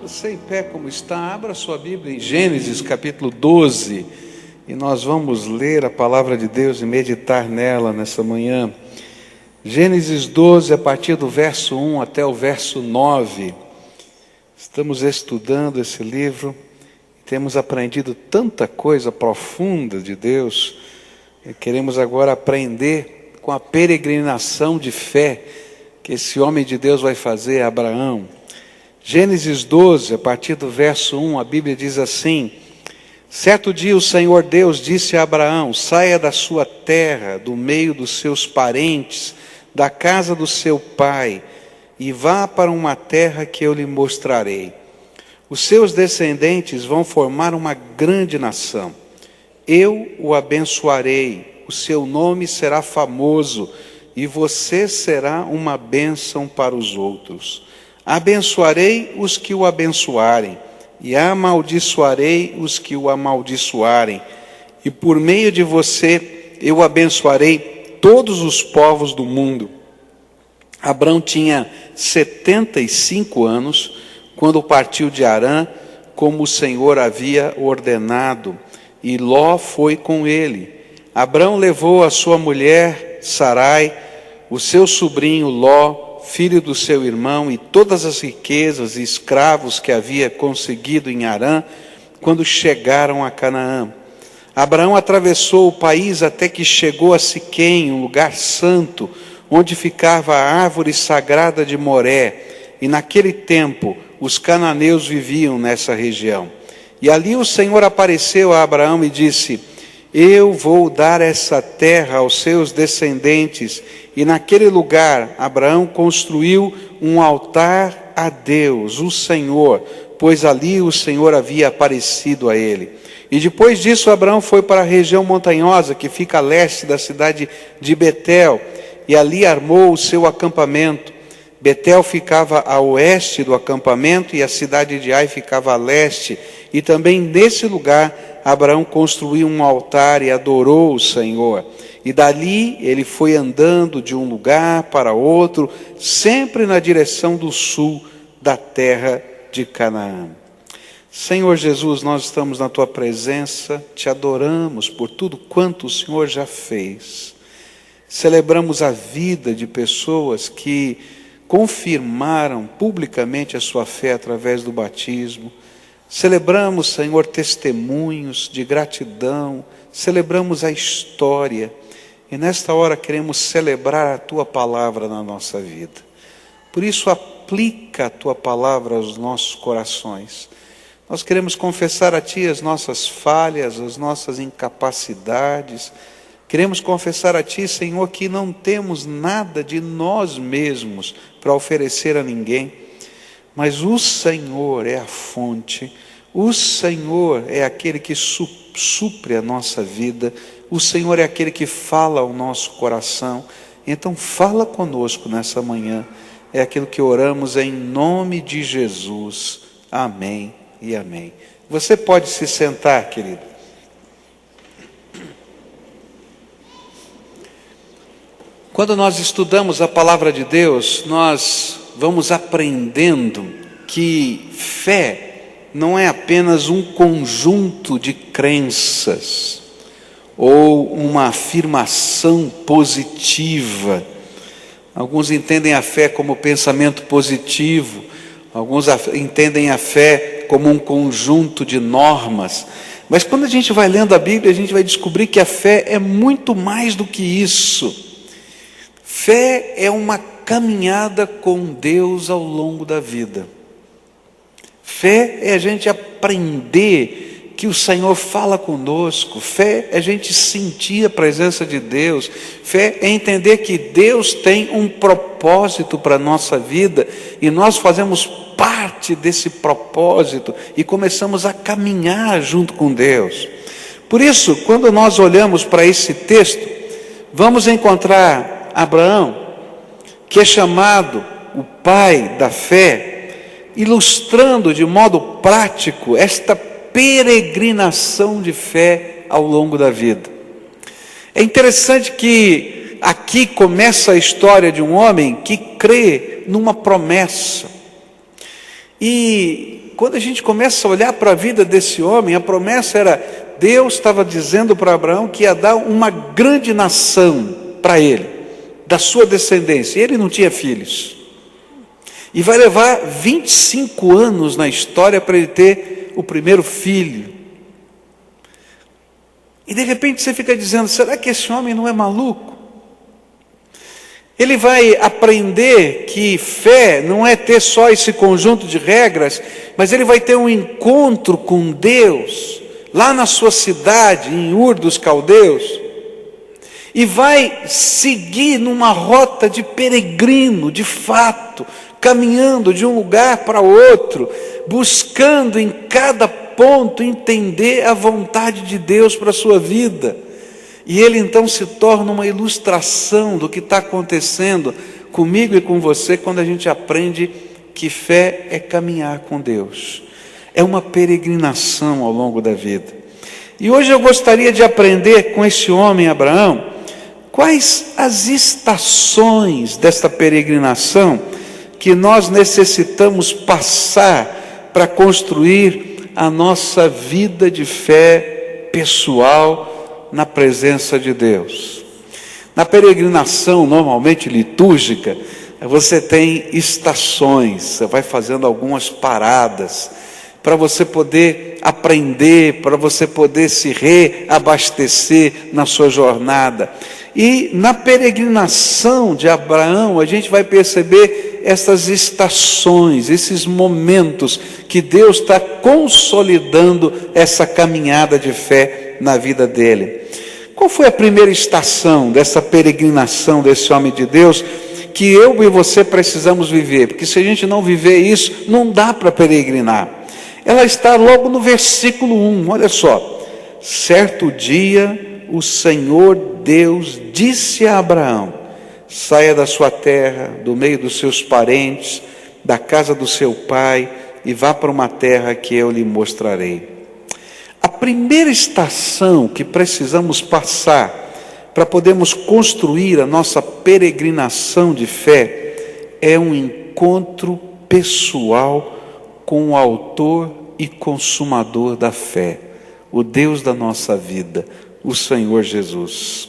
Você em pé como está, abra sua Bíblia em Gênesis capítulo 12 e nós vamos ler a palavra de Deus e meditar nela nessa manhã. Gênesis 12, a partir do verso 1 até o verso 9. Estamos estudando esse livro e temos aprendido tanta coisa profunda de Deus e queremos agora aprender com a peregrinação de fé que esse homem de Deus vai fazer, Abraão. Gênesis 12, a partir do verso 1, a Bíblia diz assim: certo dia o Senhor Deus disse a Abraão: saia da sua terra, do meio dos seus parentes, da casa do seu pai, e vá para uma terra que eu lhe mostrarei. Os seus descendentes vão formar uma grande nação. Eu o abençoarei, o seu nome será famoso, e você será uma bênção para os outros. Abençoarei os que o abençoarem, e amaldiçoarei os que o amaldiçoarem. E por meio de você eu abençoarei todos os povos do mundo. Abrão tinha 75 anos, quando partiu de Harã, como o Senhor havia ordenado, e Ló foi com ele. Abrão levou a sua mulher Sarai, o seu sobrinho Ló, filho do seu irmão, e todas as riquezas e escravos que havia conseguido em Harã, quando chegaram a Canaã. Abraão atravessou o país até que chegou a Siquém, um lugar santo, onde ficava a árvore sagrada de Moré, e naquele tempo os cananeus viviam nessa região. E ali o Senhor apareceu a Abraão e disse: eu vou dar essa terra aos seus descendentes. E naquele lugar Abraão construiu um altar a Deus, o Senhor, pois ali o Senhor havia aparecido a ele. E depois disso Abraão foi para a região montanhosa que fica a leste da cidade de Betel, e ali armou o seu acampamento. Betel ficava a oeste do acampamento e a cidade de Ai ficava a leste. E também nesse lugar Abraão construiu um altar e adorou o Senhor. E dali ele foi andando de um lugar para outro, sempre na direção do sul da terra de Canaã. Senhor Jesus, nós estamos na Tua presença, Te adoramos por tudo quanto o Senhor já fez. Celebramos a vida de pessoas que confirmaram publicamente a sua fé através do batismo. Celebramos, Senhor, testemunhos de gratidão, celebramos a história, e nesta hora queremos celebrar a Tua palavra na nossa vida. Por isso, aplica a Tua palavra aos nossos corações. Nós queremos confessar a Ti as nossas falhas, as nossas incapacidades. Queremos confessar a Ti, Senhor, que não temos nada de nós mesmos para oferecer a ninguém. Mas o Senhor é a fonte, o Senhor é aquele que supre a nossa vida, o Senhor é aquele que fala ao nosso coração. Então fala conosco nessa manhã, é aquilo que oramos em nome de Jesus. Amém e amém. Você pode se sentar, querido. Quando nós estudamos a palavra de Deus, nós vamos aprendendo que fé não é apenas um conjunto de crenças ou uma afirmação positiva. Alguns entendem a fé como pensamento positivo, alguns entendem a fé como um conjunto de normas. Mas quando a gente vai lendo a Bíblia, a gente vai descobrir que a fé é muito mais do que isso. Fé é uma caminhada com Deus ao longo da vida. Fé é a gente aprender que o Senhor fala conosco. Fé é a gente sentir a presença de Deus. Fé é entender que Deus tem um propósito para a nossa vida e nós fazemos parte desse propósito e começamos a caminhar junto com Deus. Por isso, quando nós olhamos para esse texto, vamos encontrar Abraão, que é chamado o pai da fé, ilustrando de modo prático esta peregrinação de fé ao longo da vida. É interessante que aqui começa a história de um homem que crê numa promessa. E quando a gente começa a olhar para a vida desse homem, a promessa era, Deus estava dizendo para Abraão que ia dar uma grande nação para ele, da sua descendência. Ele não tinha filhos. E vai levar 25 anos na história para ele ter o primeiro filho. E de repente você fica dizendo, será que esse homem não é maluco? Ele vai aprender que fé não é ter só esse conjunto de regras, mas ele vai ter um encontro com Deus, lá na sua cidade, em Ur dos Caldeus, e vai seguir numa rota de peregrino, de fato, caminhando de um lugar para outro, buscando em cada ponto entender a vontade de Deus para a sua vida. E ele então se torna uma ilustração do que está acontecendo comigo e com você quando a gente aprende que fé é caminhar com Deus. É uma peregrinação ao longo da vida. E hoje eu gostaria de aprender com esse homem Abraão, quais as estações desta peregrinação que nós necessitamos passar para construir a nossa vida de fé pessoal na presença de Deus. Na peregrinação normalmente litúrgica, você tem estações, você vai fazendo algumas paradas, para você poder aprender, para você poder se reabastecer na sua jornada. E na peregrinação de Abraão, a gente vai perceber essas estações, esses momentos que Deus está consolidando essa caminhada de fé na vida dele. Qual foi a primeira estação dessa peregrinação desse homem de Deus que eu e você precisamos viver? Porque se a gente não viver isso, não dá para peregrinar. Ela está logo no versículo 1, olha só. Certo dia, o Senhor Deus disse a Abraão, saia da sua terra, do meio dos seus parentes, da casa do seu pai, e vá para uma terra que eu lhe mostrarei. A primeira estação que precisamos passar para podermos construir a nossa peregrinação de fé é um encontro pessoal com o autor e consumador da fé, o Deus da nossa vida, o Senhor Jesus.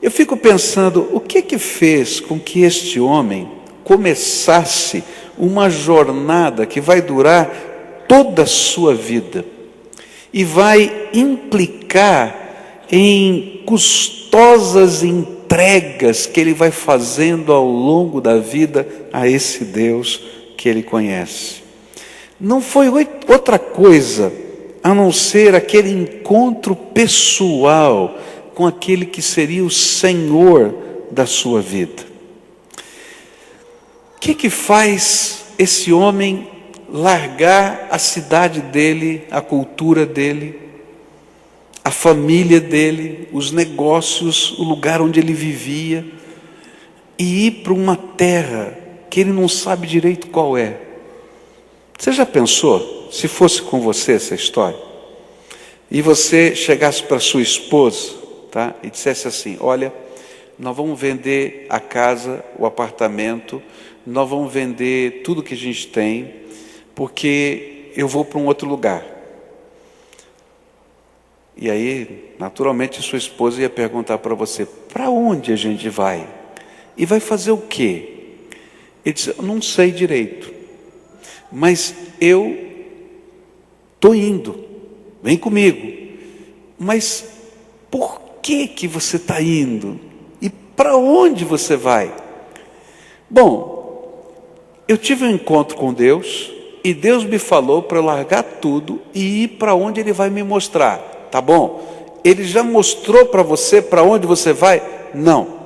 Eu fico pensando, o que fez com que este homem começasse uma jornada que vai durar toda a sua vida e vai implicar em custosas entregas que ele vai fazendo ao longo da vida a esse Deus que ele conhece. Não foi outra coisa a não ser aquele encontro pessoal com aquele que seria o Senhor da sua vida. O que faz esse homem largar a cidade dele, a cultura dele, a família dele, os negócios, o lugar onde ele vivia, e ir para uma terra que ele não sabe direito qual é? Você já pensou, se fosse com você essa história, e você chegasse para sua esposa, tá, e dissesse assim, olha, nós vamos vender a casa, o apartamento, nós vamos vender tudo que a gente tem, porque eu vou para um outro lugar. E aí, naturalmente, sua esposa ia perguntar para você, para onde a gente vai? E vai fazer o quê? Ele disse, eu não sei direito, mas eu estou indo, vem comigo. Mas por que você está indo? E para onde você vai? Bom, eu tive um encontro com Deus, e Deus me falou para eu largar tudo e ir para onde Ele vai me mostrar, tá bom? Ele já mostrou para você para onde você vai? Não.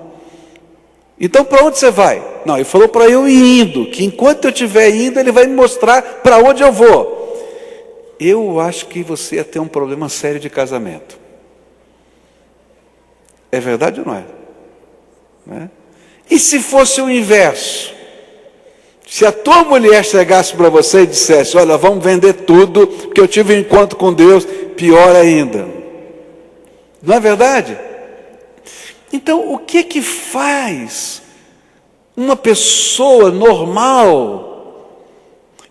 Então para onde você vai? Não, Ele falou para eu ir indo, que enquanto eu estiver indo, Ele vai me mostrar para onde eu vou. Eu acho que você ia ter um problema sério de casamento. É verdade ou não é? Não é? E se fosse o inverso? Se a tua mulher chegasse para você e dissesse, olha, vamos vender tudo, porque eu tive um encontro com Deus, pior ainda. Não é verdade? Então, o que faz uma pessoa normal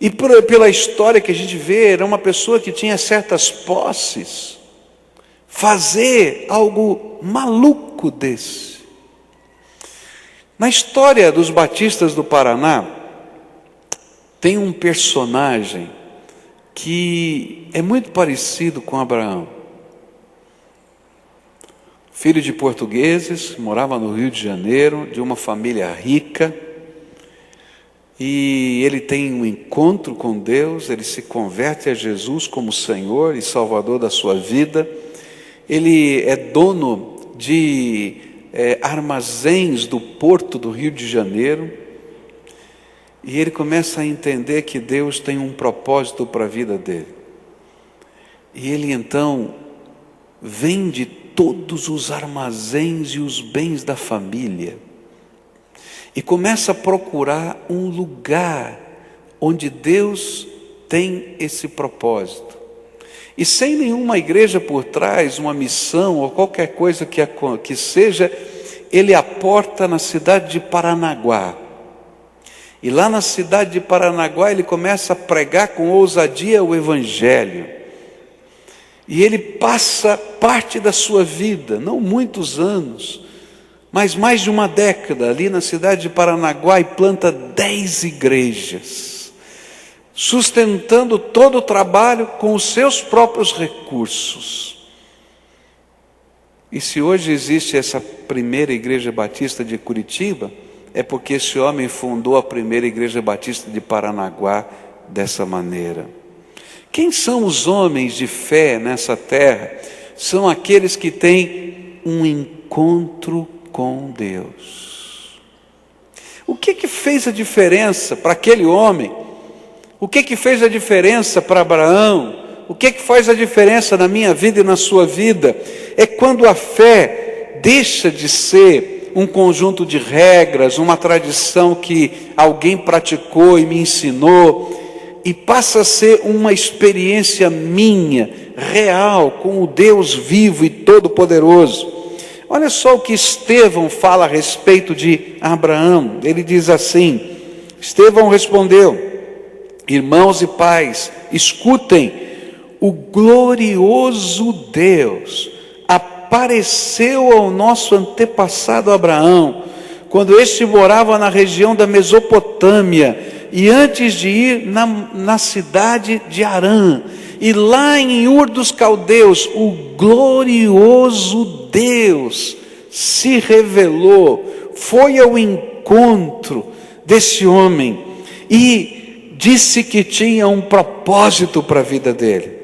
E pela história que a gente vê, era uma pessoa que tinha certas posses. Fazer algo maluco desse. Na história dos batistas do Paraná, tem um personagem que é muito parecido com Abraão. Filho de portugueses, morava no Rio de Janeiro, de uma família rica. E ele tem um encontro com Deus, ele se converte a Jesus como Senhor e Salvador da sua vida. Ele é dono de armazéns do porto do Rio de Janeiro. E ele começa a entender que Deus tem um propósito para a vida dele. E ele então vende todos os armazéns e os bens da família. E começa a procurar um lugar onde Deus tem esse propósito. E sem nenhuma igreja por trás, uma missão ou qualquer coisa que seja, ele aporta na cidade de Paranaguá. E lá na cidade de Paranaguá ele começa a pregar com ousadia o Evangelho. E ele passa parte da sua vida, não muitos anos, mas mais de uma década ali na cidade de Paranaguá, e planta 10 igrejas, sustentando todo o trabalho com os seus próprios recursos. E se hoje existe essa primeira igreja batista de Curitiba, é porque esse homem fundou a primeira igreja batista de Paranaguá dessa maneira. Quem são os homens de fé nessa terra? São aqueles que têm um encontro com Deus. O que fez a diferença para aquele homem? O que fez a diferença para Abraão? O que faz a diferença na minha vida e na sua vida? É quando a fé deixa de ser um conjunto de regras, uma tradição que alguém praticou e me ensinou, e passa a ser uma experiência minha, real, com o Deus vivo e todo-poderoso. Olha só o que Estevão fala a respeito de Abraão. Ele diz assim: Estevão respondeu: irmãos e pais, escutem, o glorioso Deus apareceu ao nosso antepassado Abraão, quando este morava na região da Mesopotâmia, e antes de ir na cidade de Harã, e lá em Ur dos Caldeus, o glorioso Deus se revelou, foi ao encontro desse homem, e disse que tinha um propósito para a vida dele.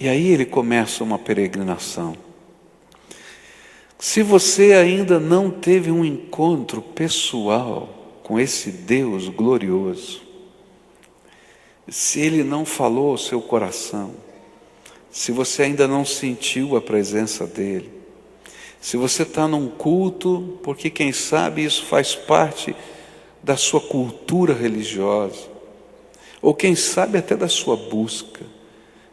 E aí ele começa uma peregrinação. Se você ainda não teve um encontro pessoal com esse Deus glorioso, se Ele não falou ao seu coração, se você ainda não sentiu a presença dEle, se você está num culto, porque quem sabe isso faz parte da sua cultura religiosa, ou quem sabe até da sua busca,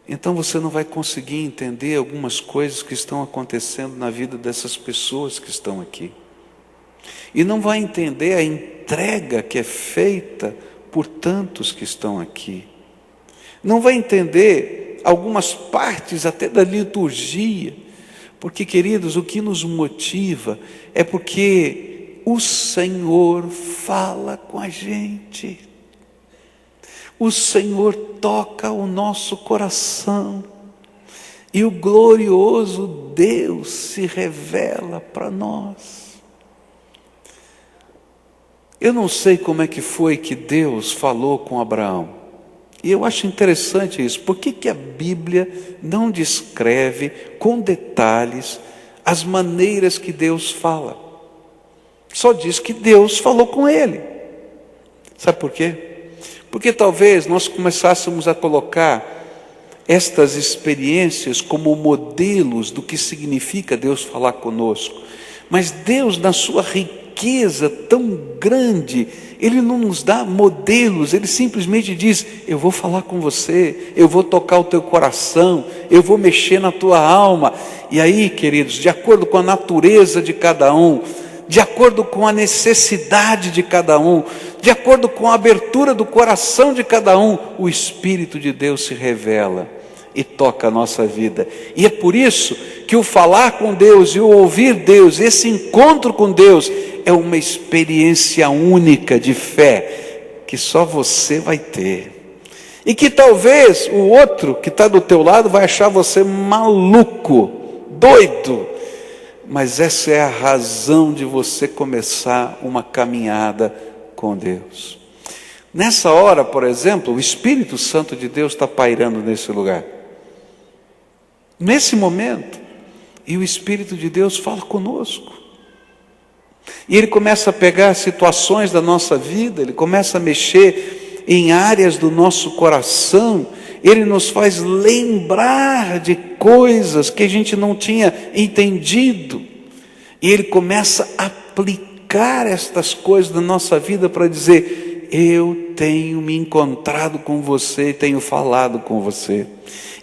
então você não vai conseguir entender algumas coisas que estão acontecendo na vida dessas pessoas que estão aqui. E não vai entender a entrega que é feita por tantos que estão aqui. Não vai entender algumas partes até da liturgia. Porque, queridos, o que nos motiva é porque o Senhor fala com a gente. O Senhor toca o nosso coração. E o glorioso Deus se revela para nós. Eu não sei como é que foi que Deus falou com Abraão. E eu acho interessante isso. Por que a Bíblia não descreve com detalhes as maneiras que Deus fala? Só diz que Deus falou com ele. Sabe por quê? Porque talvez nós começássemos a colocar estas experiências como modelos do que significa Deus falar conosco. Mas Deus, na sua riqueza tão grande, Ele não nos dá modelos, Ele simplesmente diz: eu vou falar com você, eu vou tocar o teu coração, eu vou mexer na tua alma. E aí, queridos, de acordo com a natureza de cada um, de acordo com a necessidade de cada um, de acordo com a abertura do coração de cada um, o Espírito de Deus se revela e toca a nossa vida. E é por isso que o falar com Deus e o ouvir Deus, esse encontro com Deus, é uma experiência única de fé, que só você vai ter. E que talvez o outro que está do teu lado vai achar você maluco, doido. Mas essa é a razão de você começar uma caminhada com Deus. Nessa hora, por exemplo, o Espírito Santo de Deus está pairando nesse lugar. Nesse momento, e o Espírito de Deus fala conosco. E Ele começa a pegar situações da nossa vida, Ele começa a mexer em áreas do nosso coração, Ele nos faz lembrar de coisas que a gente não tinha entendido, e Ele começa a aplicar estas coisas na nossa vida para dizer: eu tenho me encontrado com você, tenho falado com você.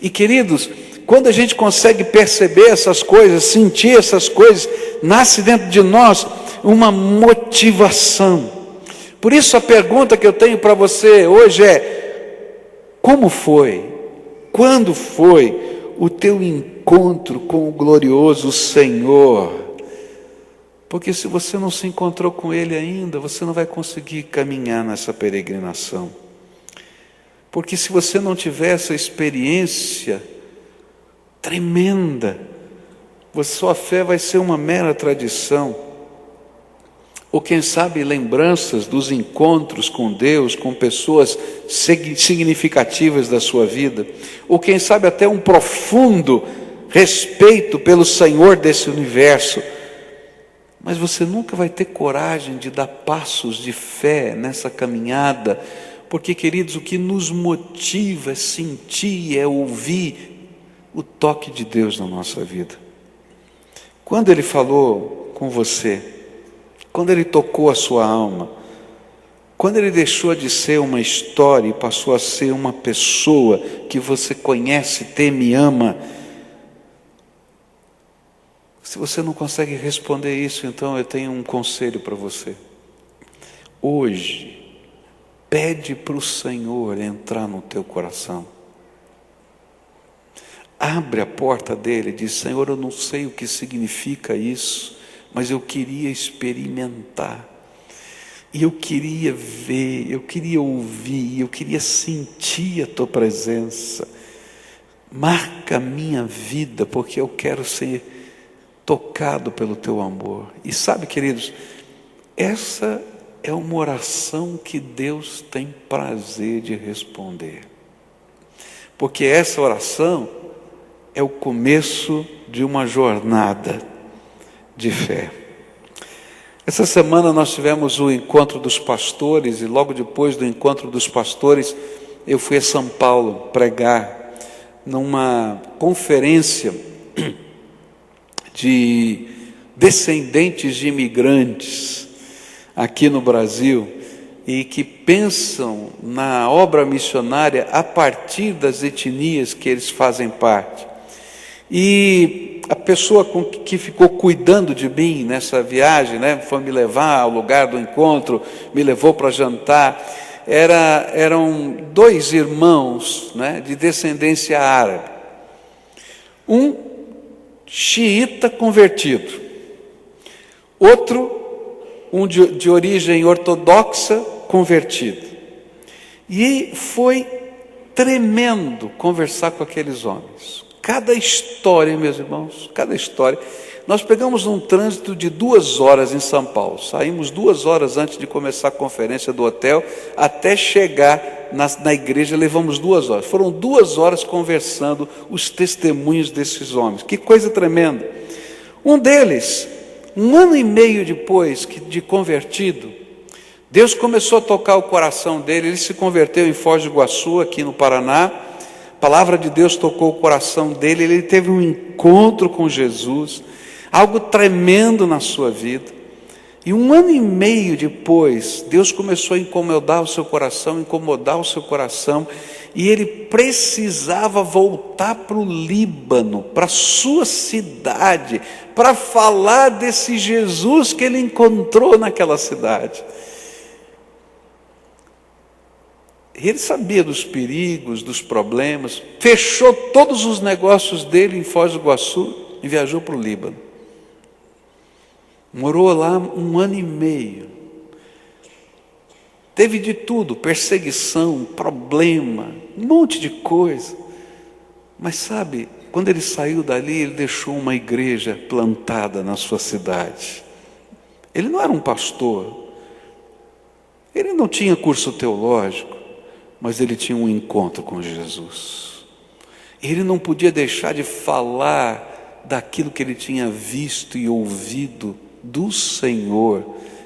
E queridos, quando a gente consegue perceber essas coisas, sentir essas coisas, nasce dentro de nós uma motivação. Por isso a pergunta que eu tenho para você hoje é: como foi, quando foi o teu encontro com o glorioso Senhor? Porque se você não se encontrou com Ele ainda, você não vai conseguir caminhar nessa peregrinação. Porque se você não tiver essa experiência tremenda, sua fé vai ser uma mera tradição, ou quem sabe lembranças dos encontros com Deus, com pessoas significativas da sua vida, ou quem sabe até um profundo respeito pelo Senhor desse universo, mas você nunca vai ter coragem de dar passos de fé nessa caminhada, porque, queridos, o que nos motiva é sentir, é ouvir o toque de Deus na nossa vida. Quando Ele falou com você, quando Ele tocou a sua alma, quando Ele deixou de ser uma história e passou a ser uma pessoa que você conhece, teme e ama, se você não consegue responder isso, então eu tenho um conselho para você. Hoje, pede para o Senhor entrar no teu coração. Abre a porta dele e diz: Senhor, eu não sei o que significa isso, mas eu queria experimentar. E eu queria ver, eu queria ouvir, eu queria sentir a tua presença. Marca a minha vida, porque eu quero ser tocado pelo teu amor. E sabe, queridos, essa é uma oração que Deus tem prazer de responder. Porque essa oração é o começo de uma jornada de fé. Essa semana nós tivemos o encontro dos pastores, e logo depois do encontro dos pastores, eu fui a São Paulo pregar numa conferência de descendentes de imigrantes aqui no Brasil, e que pensam na obra missionária a partir das etnias que eles fazem parte. E a pessoa que ficou cuidando de mim nessa viagem, foi me levar ao lugar do encontro, me levou para jantar. Eram dois irmãos, de descendência árabe. Um xiita convertido, outro de origem ortodoxa convertido. E foi tremendo conversar com aqueles homens. Cada história, meus irmãos, cada história. Nós pegamos um trânsito de 2 horas em São Paulo. Saímos 2 horas antes de começar a conferência do hotel, até chegar na igreja, levamos 2 horas. Foram 2 horas conversando os testemunhos desses homens. Que coisa tremenda. Um deles, 1 ano e meio depois de convertido, Deus começou a tocar o coração dele. Ele se converteu em Foz do Iguaçu, aqui no Paraná. A palavra de Deus tocou o coração dele. Ele teve um encontro com Jesus, algo tremendo na sua vida. E 1 ano e meio depois, Deus começou a incomodar o seu coração, e ele precisava voltar para o Líbano, para a sua cidade, para falar desse Jesus que ele encontrou naquela cidade. Ele sabia dos perigos, dos problemas, fechou todos os negócios dele em Foz do Iguaçu e viajou para o Líbano. Morou lá 1 ano e meio. Teve de tudo, perseguição, problema, um monte de coisa. Mas sabe, quando ele saiu dali, ele deixou uma igreja plantada na sua cidade. Ele não era um pastor, ele não tinha curso teológico, mas ele tinha um encontro com Jesus. Ele não podia deixar de falar daquilo que ele tinha visto e ouvido do Senhor.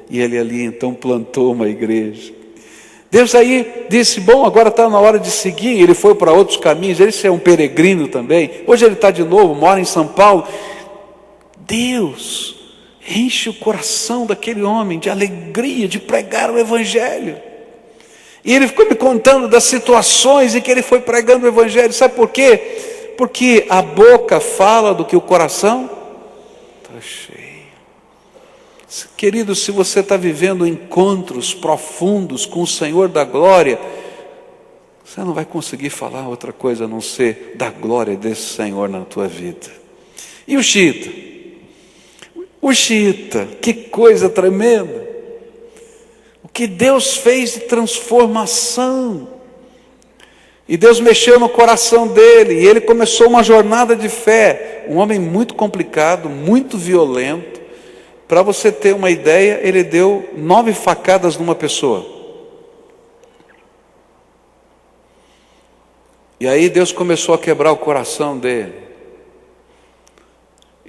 E ele ali então plantou uma igreja. Deus aí disse, bom, agora está na hora de seguir. Ele foi para outros caminhos, ele é um peregrino também. Hoje ele está de novo, mora em São Paulo. Deus enche o coração daquele homem de alegria, de pregar o Evangelho. E ele ficou me contando das situações em que ele foi pregando o Evangelho. Sabe por quê? Porque a boca fala do que o coração está cheio. Querido, se você está vivendo encontros profundos com o Senhor da glória, você não vai conseguir falar outra coisa a não ser da glória desse Senhor na tua vida. E o xiita? O xiita, que coisa tremenda! O que Deus fez de transformação. E Deus mexeu no coração dele, e ele começou uma jornada de fé. Um homem muito complicado, muito violento. Para você ter uma ideia, ele deu 9 facadas numa pessoa. E aí Deus começou a quebrar o coração dele.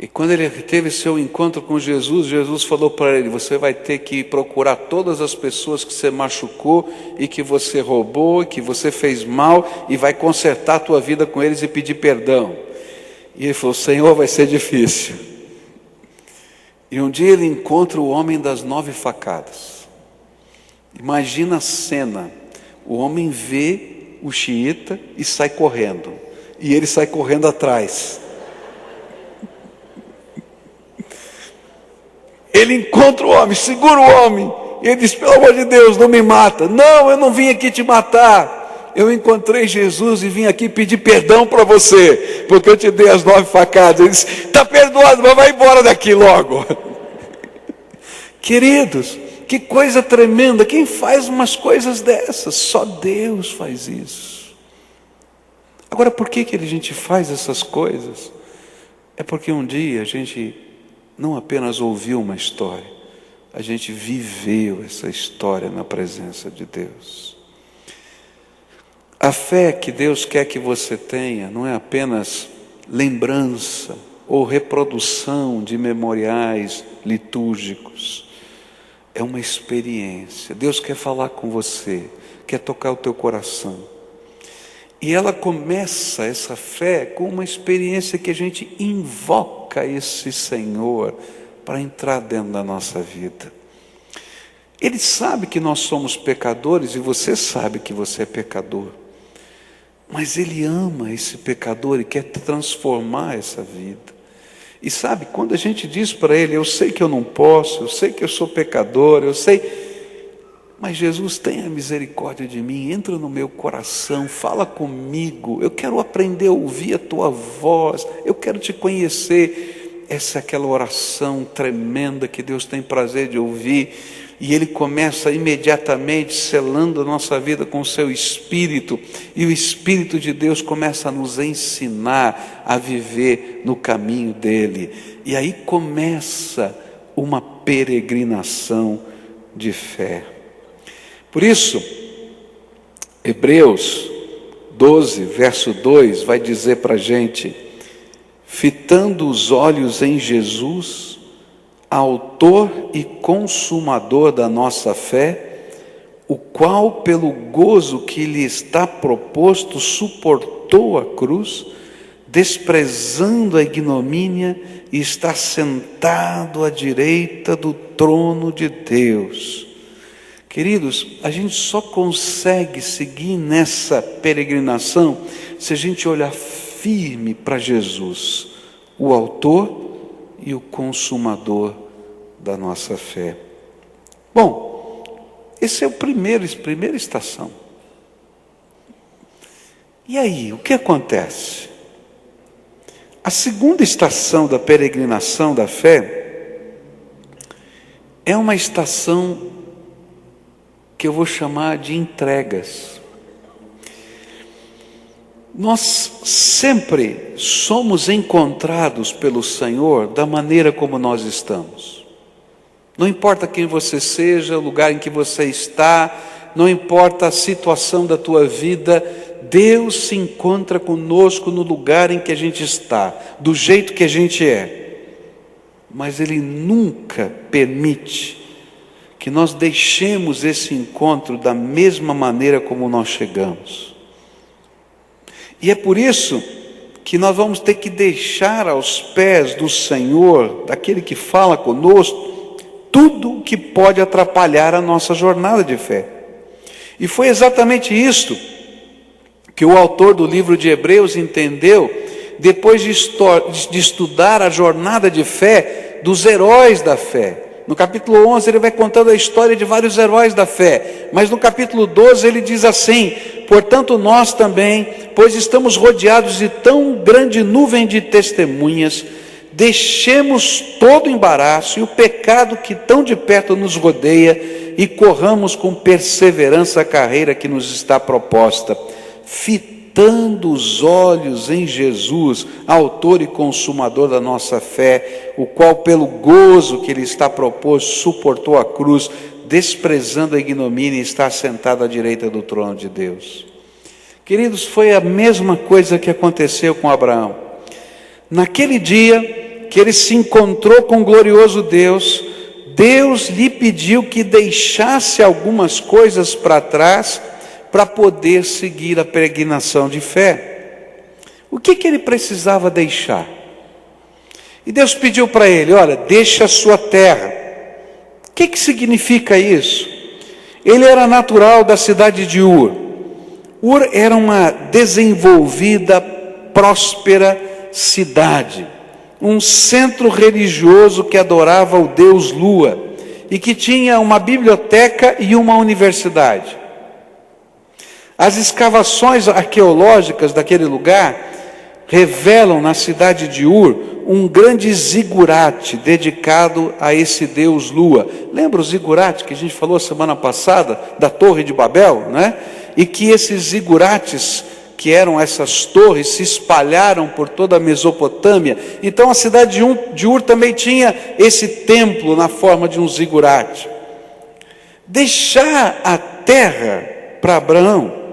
E quando ele teve seu encontro com Jesus, Jesus falou para ele, você vai ter que procurar todas as pessoas que você machucou, e que você roubou, e que você fez mal, e vai consertar a tua vida com eles e pedir perdão. E ele falou, Senhor, vai ser difícil. E um dia ele encontra o homem das 9 facadas. Imagina a cena. O homem vê o xiita e sai correndo. E ele sai correndo atrás. Ele encontra o homem, segura o homem. E ele diz, pelo amor de Deus, não me mata. Não, eu não vim aqui te matar. Eu encontrei Jesus e vim aqui pedir perdão para você, porque eu te dei as 9 facadas. Ele disse, está perdoado, mas vai embora daqui logo. Queridos, que coisa tremenda. Quem faz umas coisas dessas? Só Deus faz isso. Agora, por que a gente faz essas coisas? É porque um dia a gente não apenas ouviu uma história, a gente viveu essa história na presença de Deus. A fé que Deus quer que você tenha não é apenas lembrança ou reprodução de memoriais litúrgicos. É uma experiência. Deus quer falar com você, quer tocar o teu coração. E ela começa, essa fé, com uma experiência que a gente invoca esse Senhor para entrar dentro da nossa vida. Ele sabe que nós somos pecadores e você sabe que você é pecador. Mas Ele ama esse pecador e quer transformar essa vida. E sabe, quando a gente diz para Ele, eu sei que eu não posso, eu sei que eu sou pecador, eu sei... Mas Jesus, tenha misericórdia de mim, entra no meu coração, fala comigo, eu quero aprender a ouvir a Tua voz, eu quero Te conhecer. Essa é aquela oração tremenda que Deus tem prazer de ouvir. E Ele começa imediatamente selando a nossa vida com o Seu Espírito. E o Espírito de Deus começa a nos ensinar a viver no caminho dEle. E aí começa uma peregrinação de fé. Por isso, Hebreus 12, verso 2, vai dizer para a gente, fitando os olhos em Jesus, autor e consumador da nossa fé, o qual pelo gozo que lhe está proposto, suportou a cruz, desprezando a ignomínia, e está sentado à direita do trono de Deus. Queridos, a gente só consegue seguir nessa peregrinação se a gente olhar firme para Jesus, o autor e o consumador da nossa fé. Bom, esse é a primeira estação. E aí, o que acontece? A segunda estação da peregrinação da fé é uma estação que eu vou chamar de entregas. Nós sempre somos encontrados pelo Senhor da maneira como nós estamos. Não importa quem você seja, o lugar em que você está, não importa a situação da tua vida, Deus se encontra conosco no lugar em que a gente está, do jeito que a gente é. Mas Ele nunca permite que nós deixemos esse encontro da mesma maneira como nós chegamos. E é por isso que nós vamos ter que deixar aos pés do Senhor, daquele que fala conosco, tudo que pode atrapalhar a nossa jornada de fé. E foi exatamente isto que o autor do livro de Hebreus entendeu depois de estudar a jornada de fé dos heróis da fé. No capítulo 11 ele vai contando a história de vários heróis da fé, mas no capítulo 12 ele diz assim: portanto nós também, pois estamos rodeados de tão grande nuvem de testemunhas, deixemos todo o embaraço e o pecado que tão de perto nos rodeia e corramos com perseverança a carreira que nos está proposta, fitando os olhos em Jesus, autor e consumador da nossa fé, o qual pelo gozo que lhe está proposto suportou a cruz, desprezando a ignomínia, e está sentado à direita do trono de Deus. Queridos, foi a mesma coisa que aconteceu com Abraão. Naquele dia que ele se encontrou com o glorioso Deus, Deus lhe pediu que deixasse algumas coisas para trás para poder seguir a peregrinação de fé. O que ele precisava deixar? E Deus pediu para ele: olha, deixa a sua terra. O que significa isso? Ele era natural da cidade de Ur. Ur era uma desenvolvida, próspera cidade, um centro religioso que adorava o Deus Lua e que tinha uma biblioteca e uma universidade. As escavações arqueológicas daquele lugar revelam na cidade de Ur um grande zigurate dedicado a esse Deus Lua. Lembra o zigurate que a gente falou semana passada, da Torre de Babel, né? E que esses zigurates, que eram essas torres, se espalharam por toda a Mesopotâmia. Então a cidade de Ur também tinha esse templo na forma de um zigurate. Deixar a terra para Abraão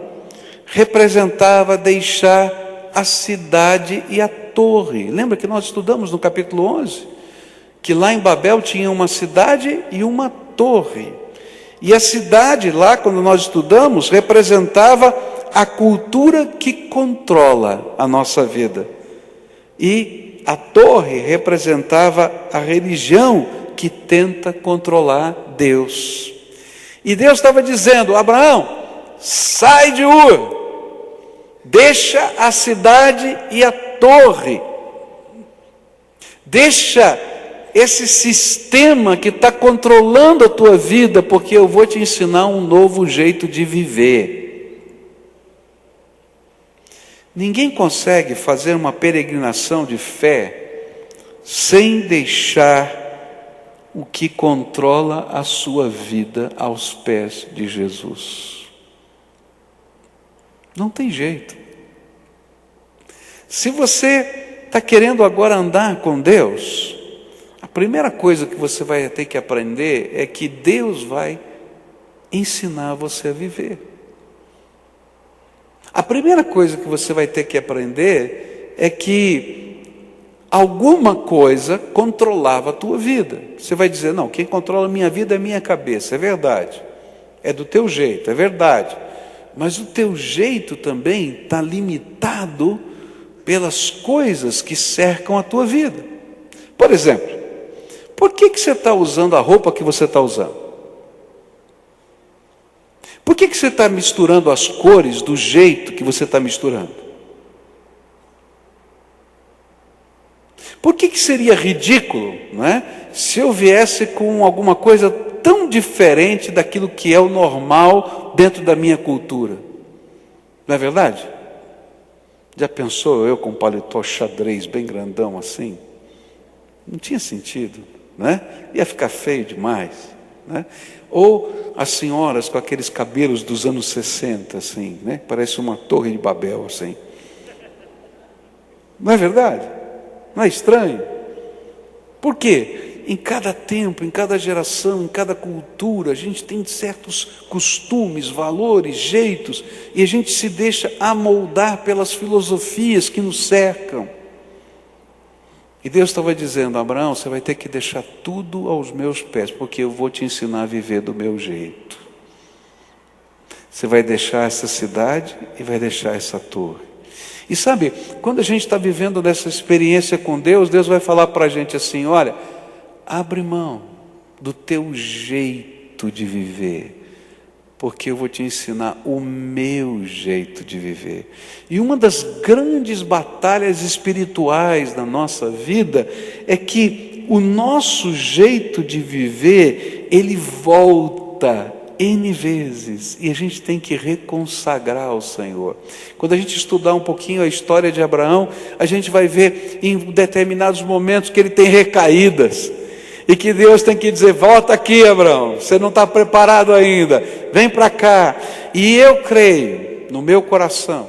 representava deixar a cidade e a torre. Lembra que nós estudamos no capítulo 11? Que lá em Babel tinha uma cidade e uma torre. E a cidade lá, quando nós estudamos, representava a cultura que controla a nossa vida. E a torre representava a religião que tenta controlar Deus. E Deus estava dizendo: Abraão, sai de Ur, deixa a cidade e a torre, deixa esse sistema que está controlando a tua vida, porque eu vou te ensinar um novo jeito de viver. Ninguém consegue fazer uma peregrinação de fé sem deixar o que controla a sua vida aos pés de Jesus. Não tem jeito. Se você está querendo agora andar com Deus, a primeira coisa que você vai ter que aprender é que Deus vai ensinar você a viver. A primeira coisa que você vai ter que aprender é que alguma coisa controlava a tua vida. Você vai dizer: não, quem controla a minha vida é a minha cabeça. É verdade. É do teu jeito, é verdade. Mas o teu jeito também está limitado pelas coisas que cercam a tua vida. Por exemplo, por que você está usando a roupa que você está usando? Por que você está misturando as cores do jeito que você está misturando? Por que seria ridículo, não é, se eu viesse com alguma coisa tão diferente daquilo que é o normal dentro da minha cultura? Não é verdade? Já pensou eu com um paletó xadrez bem grandão assim? Não tinha sentido, né? Ia ficar feio demais, né? Ou as senhoras com aqueles cabelos dos anos 60, assim, né? Parece uma torre de Babel, assim. Não é verdade? Não é estranho? Por quê? Em cada tempo, em cada geração, em cada cultura, a gente tem certos costumes, valores, jeitos, e a gente se deixa amoldar pelas filosofias que nos cercam. E Deus estava dizendo: Abraão, você vai ter que deixar tudo aos meus pés, porque eu vou te ensinar a viver do meu jeito. Você vai deixar essa cidade e vai deixar essa torre. E sabe, quando a gente está vivendo dessa experiência com Deus, Deus vai falar para a gente assim: olha, abre mão do teu jeito de viver, porque eu vou te ensinar o meu jeito de viver. E uma das grandes batalhas espirituais da nossa vida é que o nosso jeito de viver, ele volta N vezes, e a gente tem que reconsagrar ao Senhor. Quando a gente estudar um pouquinho a história de Abraão, a gente vai ver em determinados momentos que ele tem recaídas, e que Deus tem que dizer: volta aqui, Abraão, você não está preparado ainda, vem para cá. E eu creio no meu coração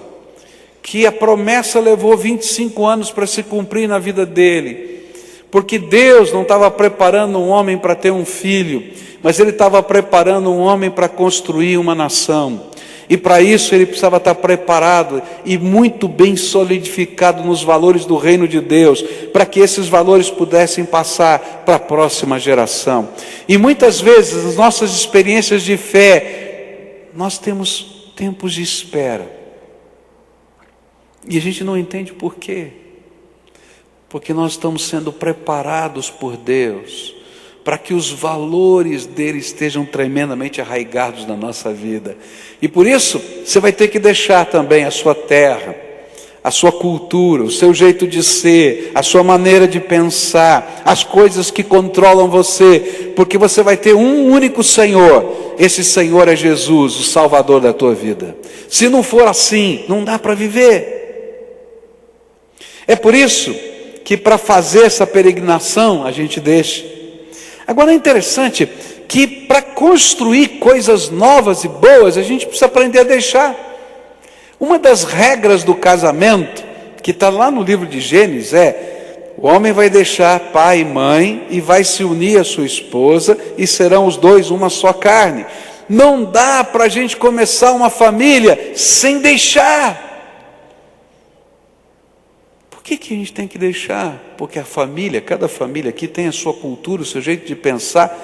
que a promessa levou 25 anos para se cumprir na vida dele, porque Deus não estava preparando um homem para ter um filho, mas Ele estava preparando um homem para construir uma nação. E para isso ele precisava estar preparado e muito bem solidificado nos valores do reino de Deus, para que esses valores pudessem passar para a próxima geração. E muitas vezes, nas nossas experiências de fé, nós temos tempos de espera. E a gente não entende por quê. Porque nós estamos sendo preparados por Deus para que os valores dele estejam tremendamente arraigados na nossa vida. E por isso, você vai ter que deixar também a sua terra, a sua cultura, o seu jeito de ser, a sua maneira de pensar, as coisas que controlam você, porque você vai ter um único Senhor. Esse Senhor é Jesus, o Salvador da tua vida. Se não for assim, não dá para viver. É por isso que para fazer essa peregrinação, a gente deixa. Agora é interessante que para construir coisas novas e boas, a gente precisa aprender a deixar. Uma das regras do casamento, que está lá no livro de Gênesis, é: o homem vai deixar pai e mãe e vai se unir à sua esposa, e serão os dois uma só carne. Não dá para a gente começar uma família sem deixar. Por que a gente tem que deixar? Porque a família, cada família aqui tem a sua cultura, o seu jeito de pensar,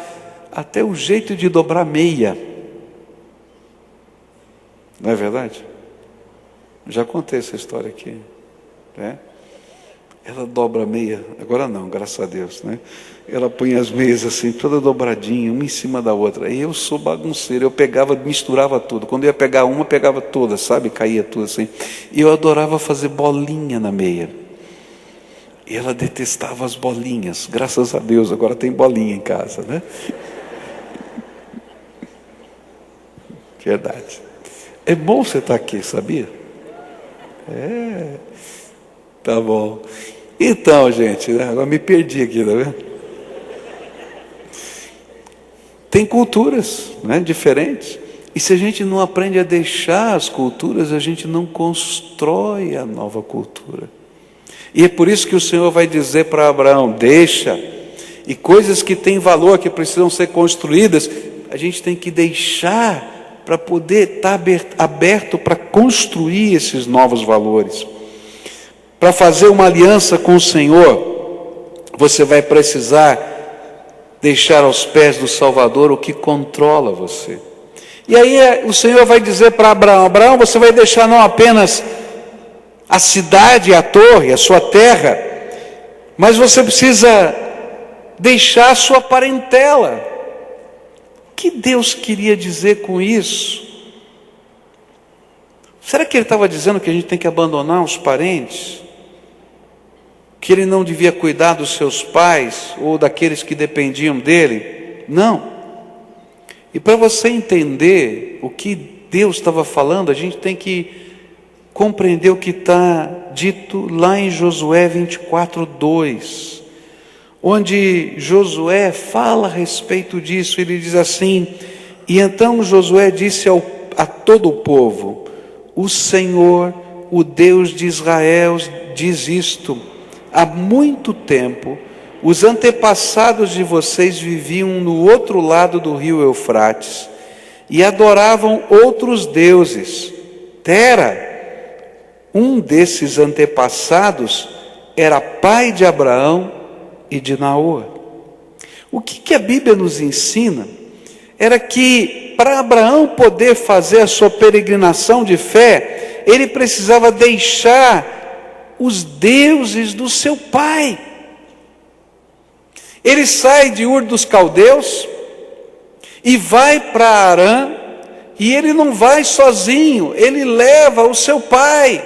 até o jeito de dobrar meia. Não é verdade? Já contei essa história aqui, né? Ela dobra a meia, agora não, graças a Deus, né? Ela põe as meias assim, toda dobradinha, uma em cima da outra. E eu sou bagunceiro, eu pegava, misturava tudo. Quando eu ia pegar uma, pegava toda, sabe? Caía tudo assim. E eu adorava fazer bolinha na meia. E ela detestava as bolinhas. Graças a Deus, agora tem bolinha em casa, né? Verdade. É bom você estar aqui, sabia? É. Tá bom. Então, gente, agora me perdi aqui, tá vendo? Tem culturas, né, diferentes. E se a gente não aprende a deixar as culturas, a gente não constrói a nova cultura. E é por isso que o Senhor vai dizer para Abraão: deixa. E coisas que têm valor, que precisam ser construídas, a gente tem que deixar para poder estar aberto para construir esses novos valores. Para fazer uma aliança com o Senhor, você vai precisar deixar aos pés do Salvador o que controla você. E aí o Senhor vai dizer para Abraão: Abraão, você vai deixar não apenas a cidade, a torre, a sua terra, mas você precisa deixar a sua parentela. O que Deus queria dizer com isso? Será que Ele estava dizendo que a gente tem que abandonar os parentes? Que ele não devia cuidar dos seus pais ou daqueles que dependiam dele? Não. E para você entender o que Deus estava falando, a gente tem que compreender o que está dito lá em Josué 24:2, onde Josué fala a respeito disso. Ele diz assim: e então Josué disse a todo o povo: o Senhor, o Deus de Israel, diz isto: há muito tempo os antepassados de vocês viviam no outro lado do rio Eufrates e adoravam outros deuses. Tera, um desses antepassados, era pai de Abraão e de Naor. O que a Bíblia nos ensina era que para Abraão poder fazer a sua peregrinação de fé, ele precisava deixar os deuses do seu pai. Ele sai de Ur dos Caldeus e vai para Harã, e ele não vai sozinho, ele leva o seu pai,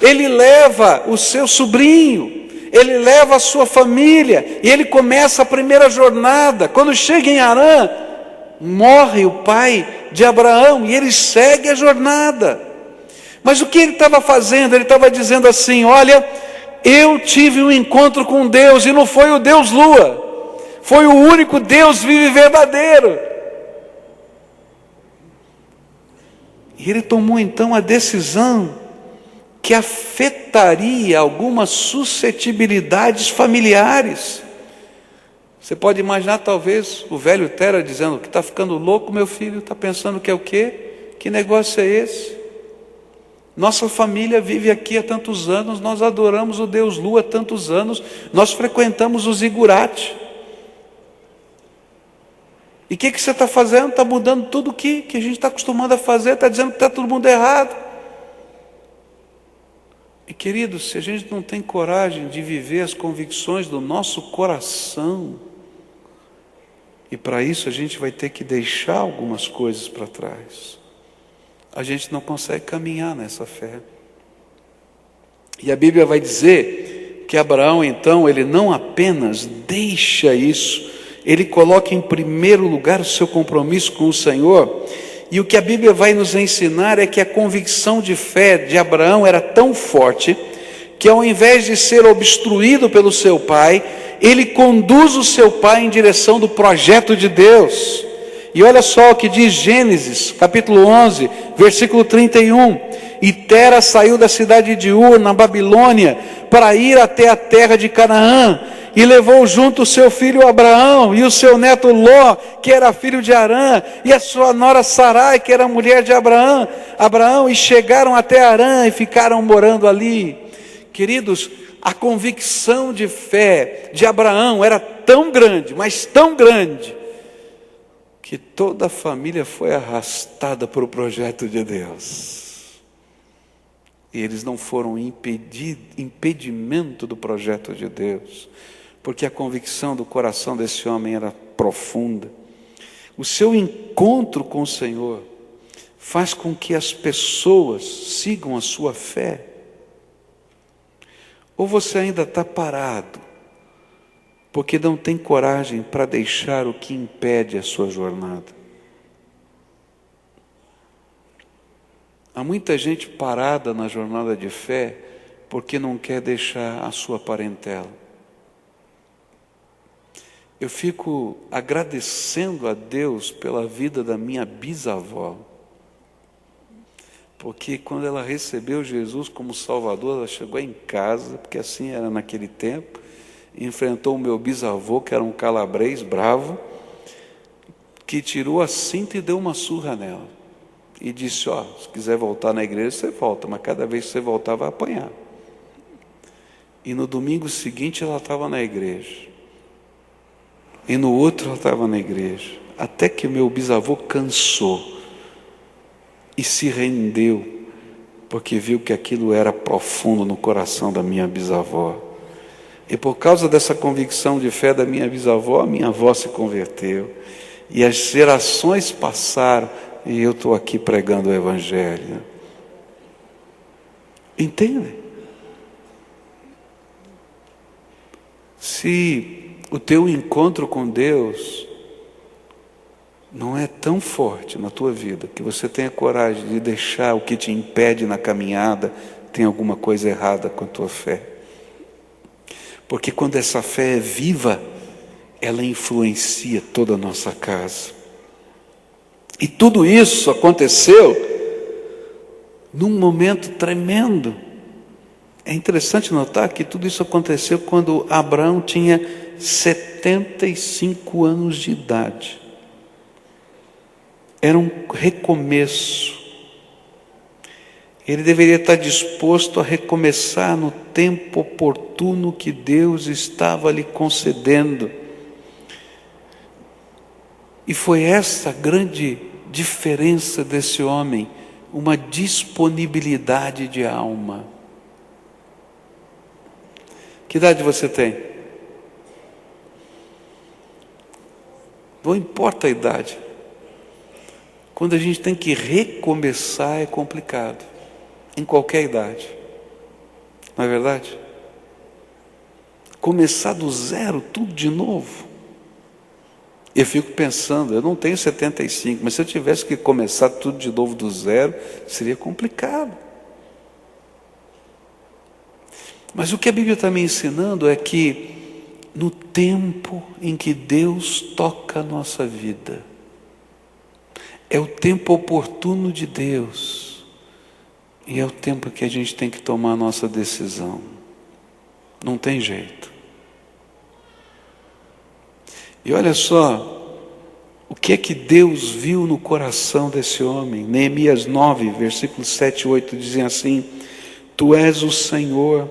ele leva o seu sobrinho, ele leva a sua família, e ele começa a primeira jornada. Quando chega em Harã, morre o pai de Abraão, e ele segue a jornada. Mas o que ele estava fazendo? Ele estava dizendo assim: olha, eu tive um encontro com Deus, e não foi o Deus Lua, foi o único Deus vivo e verdadeiro. E ele tomou então a decisão que afetaria algumas suscetibilidades familiares. Você pode imaginar talvez o velho Tera dizendo: que está ficando louco, meu filho, está pensando que é o quê? Que negócio é esse? Nossa família vive aqui há tantos anos, nós adoramos o Deus Lua há tantos anos, nós frequentamos o zigurate. E o que você está fazendo? Está mudando tudo que a gente está acostumado a fazer, está dizendo que está todo mundo errado. E queridos, se a gente não tem coragem de viver as convicções do nosso coração, e para isso a gente vai ter que deixar algumas coisas para trás, a gente não consegue caminhar nessa fé. E a Bíblia vai dizer que Abraão então, ele não apenas deixa isso, ele coloca em primeiro lugar o seu compromisso com o Senhor. E o que a Bíblia vai nos ensinar é que a convicção de fé de Abraão era tão forte, que ao invés de ser obstruído pelo seu pai, ele conduz o seu pai em direção do projeto de Deus. E olha só o que diz Gênesis, capítulo 11, versículo 31. E Tera saiu da cidade de Ur, na Babilônia, para ir até a terra de Canaã, e levou junto o seu filho Abraão, e o seu neto Ló, que era filho de Harã, e a sua nora Sarai, que era mulher de Abraão, e chegaram até Harã, e ficaram morando ali. Queridos, a convicção de fé de Abraão era tão grande, mas tão grande, que toda a família foi arrastada para o projeto de Deus. E eles não foram impedimento do projeto de Deus, porque a convicção do coração desse homem era profunda. O seu encontro com o Senhor faz com que as pessoas sigam a sua fé. Ou você ainda está parado, porque não tem coragem para deixar o que impede a sua jornada. Há muita gente parada na jornada de fé, porque não quer deixar a sua parentela. Eu fico agradecendo a Deus pela vida da minha bisavó, porque quando ela recebeu Jesus como Salvador, ela chegou em casa, porque assim era naquele tempo, enfrentou o meu bisavô, que era um calabrês bravo, que tirou a cinta e deu uma surra nela, e disse: se quiser voltar na igreja, você volta, mas cada vez que você voltar, vai apanhar. E no domingo seguinte ela estava na igreja, e no outro ela estava na igreja, até que meu bisavô cansou e se rendeu, porque viu que aquilo era profundo no coração da minha bisavó. E por causa dessa convicção de fé da minha bisavó, a minha avó se converteu, e as gerações passaram, e eu estou aqui pregando o Evangelho. Entende? Se o teu encontro com Deus não é tão forte na tua vida que você tenha coragem de deixar o que te impede na caminhada, tem alguma coisa errada com a tua fé. Porque quando essa fé é viva, ela influencia toda a nossa casa. E tudo isso aconteceu num momento tremendo. É interessante notar que tudo isso aconteceu quando Abraão tinha 75 anos de idade. Era um recomeço. Ele deveria estar disposto a recomeçar no tempo oportuno que Deus estava lhe concedendo. E foi essa a grande diferença desse homem, uma disponibilidade de alma. Que idade você tem? Não importa a idade. Quando a gente tem que recomeçar é complicado, em qualquer idade, não é verdade? Começar do zero, tudo de novo. Eu fico pensando, eu não tenho 75, mas se eu tivesse que começar tudo de novo do zero, seria complicado. Mas o que a Bíblia está me ensinando é que no tempo em que Deus toca a nossa vida, é o tempo oportuno de Deus, e é o tempo que a gente tem que tomar a nossa decisão. Não tem jeito. E olha só, o que é que Deus viu no coração desse homem? Neemias 9, versículos 7 e 8 dizem assim: Tu és o Senhor,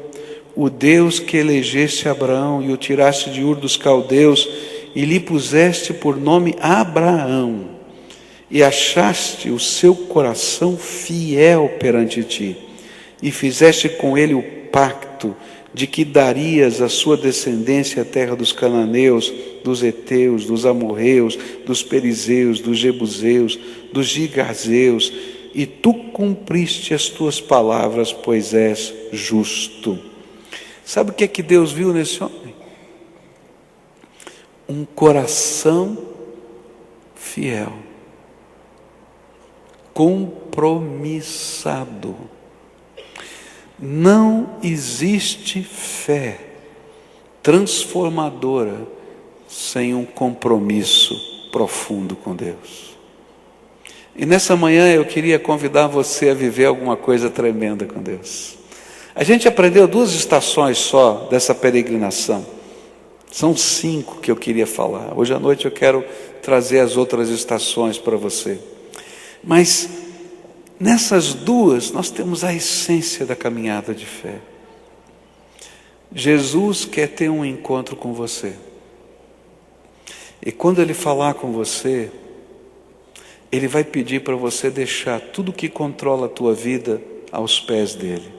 o Deus que elegeste Abraão e o tiraste de Ur dos Caldeus e lhe puseste por nome Abraão, e achaste o seu coração fiel perante ti, e fizeste com ele o pacto de que darias à sua descendência a terra dos cananeus, dos heteus, dos amorreus, dos perizeus, dos jebuseus, dos gigazeus, e tu cumpriste as tuas palavras, pois és justo. Sabe o que é que Deus viu nesse homem? Um coração fiel, compromissado. Não existe fé transformadora sem um compromisso profundo com Deus. E nessa manhã eu queria convidar você a viver alguma coisa tremenda com Deus. A gente aprendeu 2 estações só dessa peregrinação. São 5 que eu queria falar. Hoje à noite eu quero trazer as outras estações para você. Mas nessas 2 nós temos a essência da caminhada de fé. Jesus quer ter um encontro com você. E quando Ele falar com você, Ele vai pedir para você deixar tudo que controla a tua vida aos pés dEle.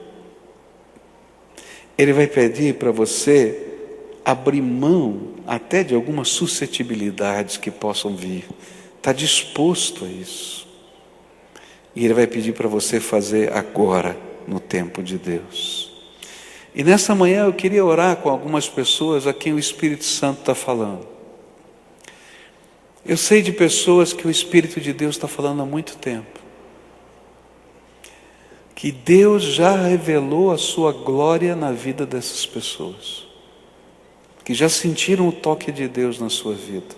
Ele vai pedir para você abrir mão até de algumas suscetibilidades que possam vir. Está disposto a isso. E Ele vai pedir para você fazer agora, no tempo de Deus. E nessa manhã eu queria orar com algumas pessoas a quem o Espírito Santo está falando. Eu sei de pessoas que o Espírito de Deus está falando há muito tempo. Que Deus já revelou a sua glória na vida dessas pessoas. Que já sentiram o toque de Deus na sua vida.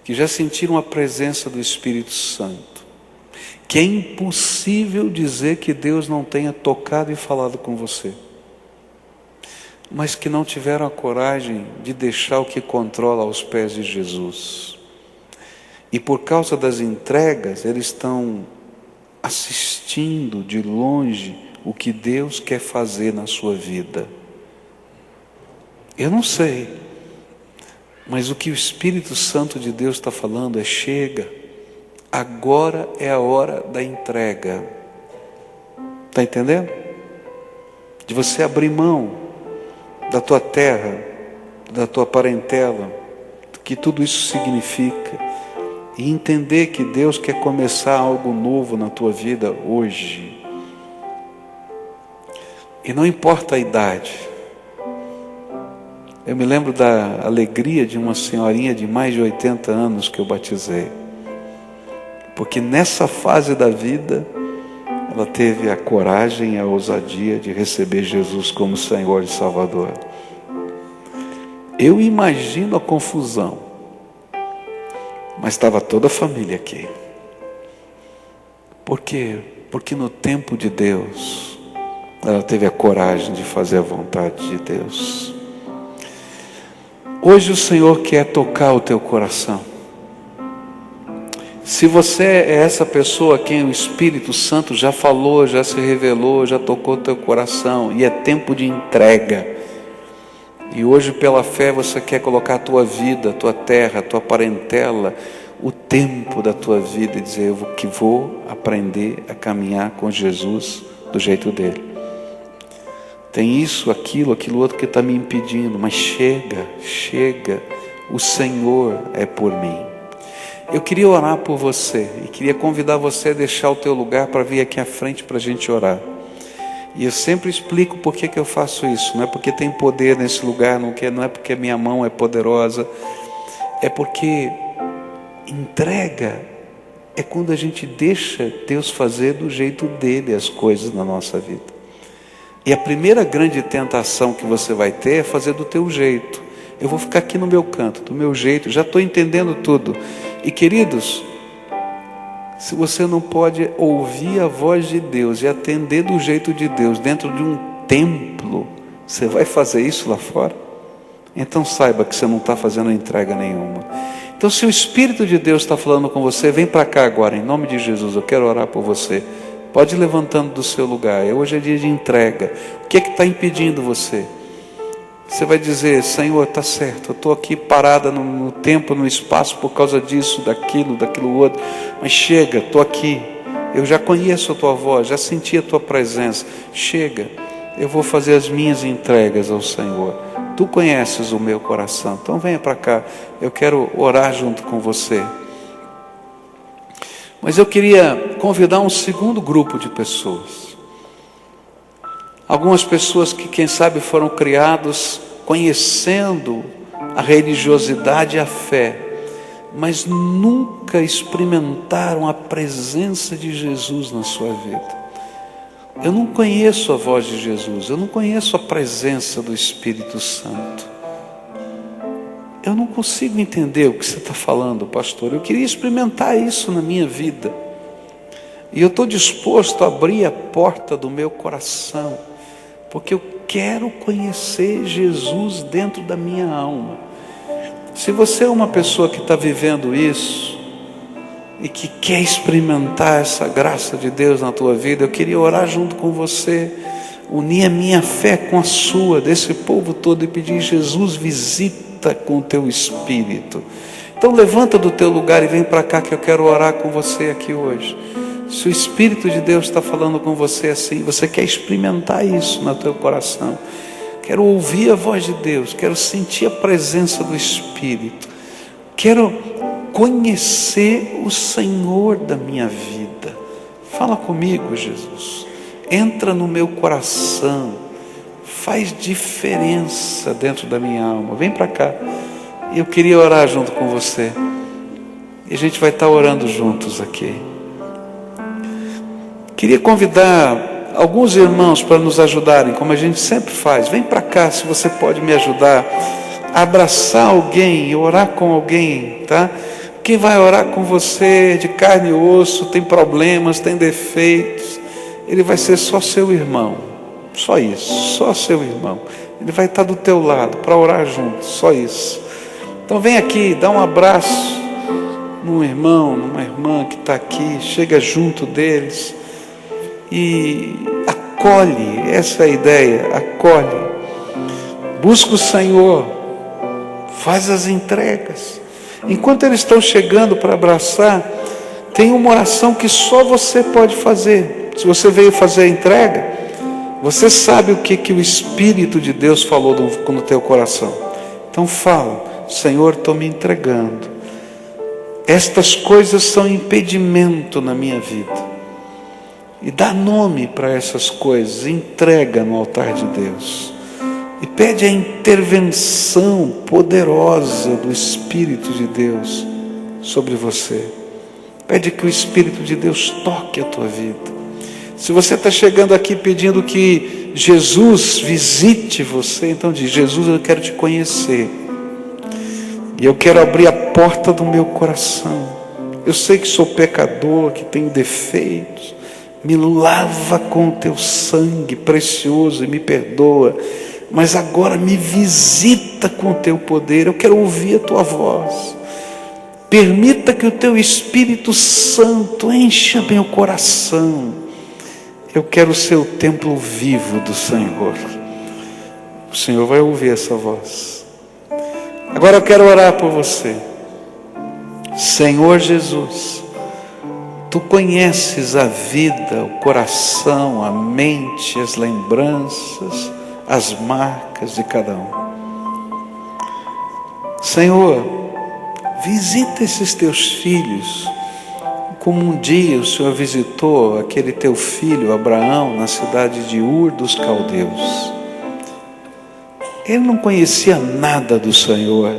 Que já sentiram a presença do Espírito Santo. Que é impossível dizer que Deus não tenha tocado e falado com você. Mas que não tiveram a coragem de deixar o que controla aos pés de Jesus. E por causa das entregas, eles estão assistindo de longe o que Deus quer fazer na sua vida. Eu não sei, mas o que o Espírito Santo de Deus está falando é: chega, agora é a hora da entrega. Está entendendo? De você abrir mão da tua terra, da tua parentela, do que tudo isso significa, e entender que Deus quer começar algo novo na tua vida hoje. E não importa a idade. Eu me lembro da alegria de uma senhorinha de mais de 80 anos que eu batizei. porque nessa fase da vida, ela teve a coragem e a ousadia de receber Jesus como Senhor e Salvador. Eu imagino a confusão, mas estava toda a família aqui. Por quê? Porque no tempo de Deus, ela teve a coragem de fazer a vontade de Deus. Hoje o Senhor quer tocar o teu coração. Se você é essa pessoa a quem o Espírito Santo já falou, já se revelou, já tocou o teu coração, e é tempo de entrega, e hoje pela fé você quer colocar a tua vida, a tua terra, a tua parentela, o tempo da tua vida, e dizer: eu que vou aprender a caminhar com Jesus do jeito dele. Tem isso, aquilo outro que está me impedindo, mas chega, o Senhor é por mim. Eu queria orar por você, e queria convidar você a deixar o teu lugar para vir aqui à frente para a gente orar. E eu sempre explico por que eu faço isso. Não é porque tem poder nesse lugar, não é porque minha mão é poderosa, é porque entrega é quando a gente deixa Deus fazer do jeito dele as coisas na nossa vida. E a primeira grande tentação que você vai ter é fazer do teu jeito. Eu vou ficar aqui no meu canto, do meu jeito, já estou entendendo tudo. E queridos, se você não pode ouvir a voz de Deus e atender do jeito de Deus dentro de um templo, você vai fazer isso lá fora? Então saiba que você não está fazendo entrega nenhuma. Então, se o Espírito de Deus está falando com você, vem para cá agora, em nome de Jesus, eu quero orar por você. Pode ir levantando do seu lugar. Hoje é dia de entrega. O que é que está impedindo você? Você vai dizer: Senhor, está certo, eu estou aqui parada no tempo, no espaço, por causa disso, daquilo outro, mas chega, estou aqui, eu já conheço a tua voz, já senti a tua presença, chega, eu vou fazer as minhas entregas ao Senhor. Tu conheces o meu coração, então venha para cá, eu quero orar junto com você. Mas eu queria convidar um segundo grupo de pessoas. Algumas pessoas que, quem sabe, foram criados conhecendo a religiosidade e a fé, mas nunca experimentaram a presença de Jesus na sua vida. Eu não conheço a voz de Jesus, eu não conheço a presença do Espírito Santo. Eu não consigo entender o que você está falando, pastor. Eu queria experimentar isso na minha vida. E eu estou disposto a abrir a porta do meu coração, porque eu quero conhecer Jesus dentro da minha alma. Se você é uma pessoa que está vivendo isso, e que quer experimentar essa graça de Deus na tua vida, eu queria orar junto com você, unir a minha fé com a sua, desse povo todo, e pedir: Jesus, visita com o teu Espírito. Então levanta do teu lugar e vem para cá, que eu quero orar com você aqui hoje. Se o Espírito de Deus está falando com você assim, você quer experimentar isso no teu coração, quero ouvir a voz de Deus, quero sentir a presença do Espírito, quero conhecer o Senhor da minha vida. Fala comigo, Jesus. Entra no meu coração. Faz diferença dentro da minha alma. Vem para cá. Eu queria orar junto com você. E a gente vai estar orando juntos aqui. Queria convidar alguns irmãos para nos ajudarem, como a gente sempre faz. Vem para cá, se você pode me ajudar a abraçar alguém e orar com alguém, tá? Quem vai orar com você de carne e osso, tem problemas, tem defeitos, ele vai ser só seu irmão, só isso, só seu irmão. Ele vai estar do teu lado para orar junto, só isso. Então vem aqui, dá um abraço num irmão, numa irmã que está aqui, chega junto deles e acolhe. Essa é a ideia, acolhe. Busca o Senhor, faz as entregas. Enquanto eles estão chegando para abraçar, tem uma oração que só você pode fazer. Se você veio fazer a entrega, você sabe o que o Espírito de Deus falou no teu coração. Então fala: Senhor, estou me entregando. Estas coisas são impedimento na minha vida. E dá nome para essas coisas, entrega no altar de Deus. E pede a intervenção poderosa do Espírito de Deus sobre você. Pede que o Espírito de Deus toque a tua vida. Se você está chegando aqui pedindo que Jesus visite você, então diz: Jesus, eu quero te conhecer. E eu quero abrir a porta do meu coração. Eu sei que sou pecador, que tenho defeitos. Me lava com o teu sangue precioso e me perdoa. Mas agora me visita com o teu poder. Eu quero ouvir a tua voz. Permita que o teu Espírito Santo encha meu coração. Eu quero ser o templo vivo do Senhor. O Senhor vai ouvir essa voz. Agora eu quero orar por você. Senhor Jesus, Tu conheces a vida, o coração, a mente, as lembranças, as marcas de cada um. Senhor, visita esses Teus filhos, como um dia o Senhor visitou aquele Teu filho Abraão na cidade de Ur dos Caldeus. Ele não conhecia nada do Senhor.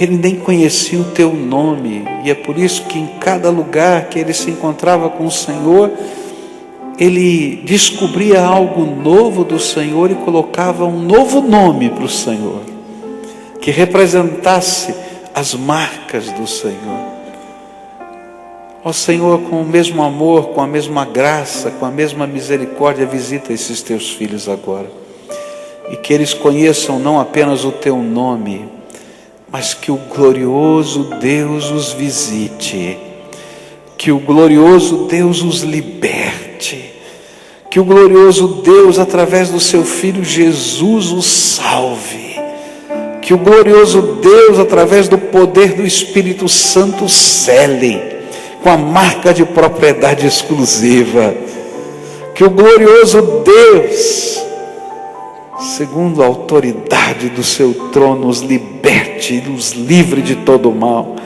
Ele nem conhecia o Teu nome. E é por isso que em cada lugar que ele se encontrava com o Senhor, ele descobria algo novo do Senhor e colocava um novo nome para o Senhor, que representasse as marcas do Senhor. Ó Senhor, com o mesmo amor, com a mesma graça, com a mesma misericórdia, visita esses Teus filhos agora. E que eles conheçam não apenas o Teu nome, mas que o glorioso Deus os visite. Que o glorioso Deus os liberte. Que o glorioso Deus, através do Seu Filho Jesus, os salve. Que o glorioso Deus, através do poder do Espírito Santo, cele com a marca de propriedade exclusiva. Que o glorioso Deus, segundo a autoridade do Seu trono, os liberte e os livre de todo o mal.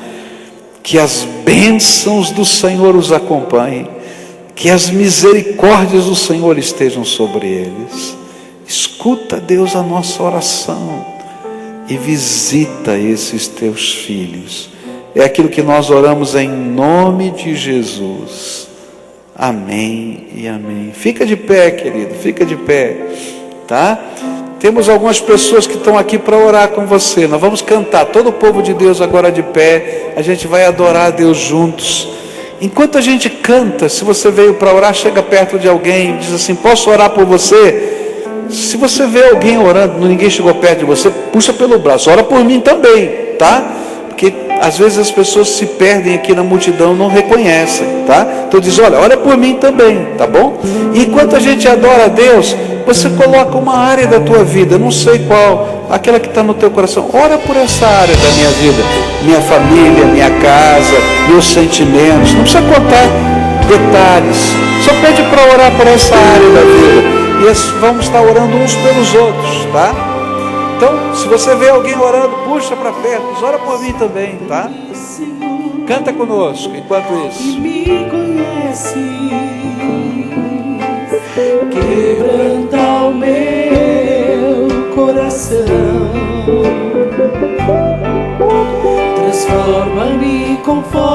Que as bênçãos do Senhor os acompanhem. Que as misericórdias do Senhor estejam sobre eles. Escuta, Deus, a nossa oração e visita esses Teus filhos. É aquilo que nós oramos em nome de Jesus. Amém e amém. Fica de pé, querido, fica de pé, tá? Temos algumas pessoas que estão aqui para orar com você. Nós vamos cantar, todo o povo de Deus agora de pé. A gente vai adorar a Deus juntos. Enquanto a gente canta, se você veio para orar, chega perto de alguém e diz assim: posso orar por você? Se você vê alguém orando, ninguém chegou perto de você, puxa pelo braço, ora por mim também, tá? Porque às vezes as pessoas se perdem aqui na multidão, não reconhecem, tá? Então diz: olha, ora por mim também, tá bom? E enquanto a gente adora a Deus, você coloca uma área da tua vida, não sei qual, aquela que está no teu coração. Ora por essa área da minha vida, minha família, minha casa, meus sentimentos. Não precisa contar detalhes, só pede para orar por essa área da vida. E vamos estar orando uns pelos outros, tá? Então, se você vê alguém orando, puxa para perto, diz: ora por mim também, tá? Canta conosco enquanto isso. Me conhece, quebranta o meu coração, transforma-me conforme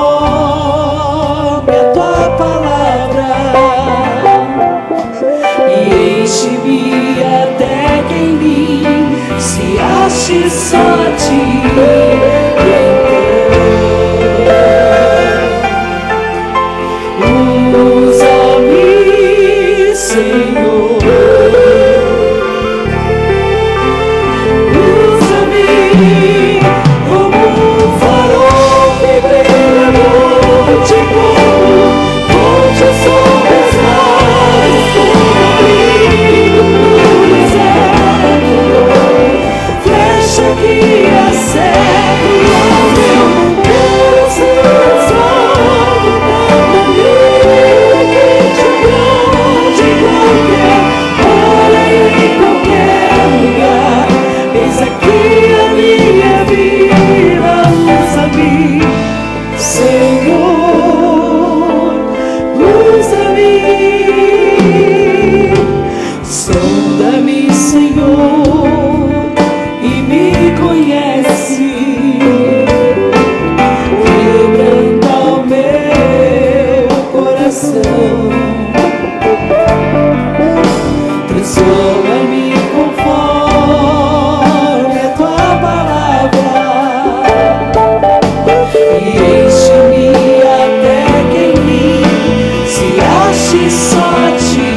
a Tua palavra e enche-me até que em mim se ache só a Ti. Usa-me, Senhor, usa-me como um farol que brilha no sonda-me conforme a tua palavra e enche-me até que em mim se ache só a ti.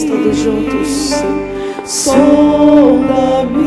Todos juntos. Sonda-me.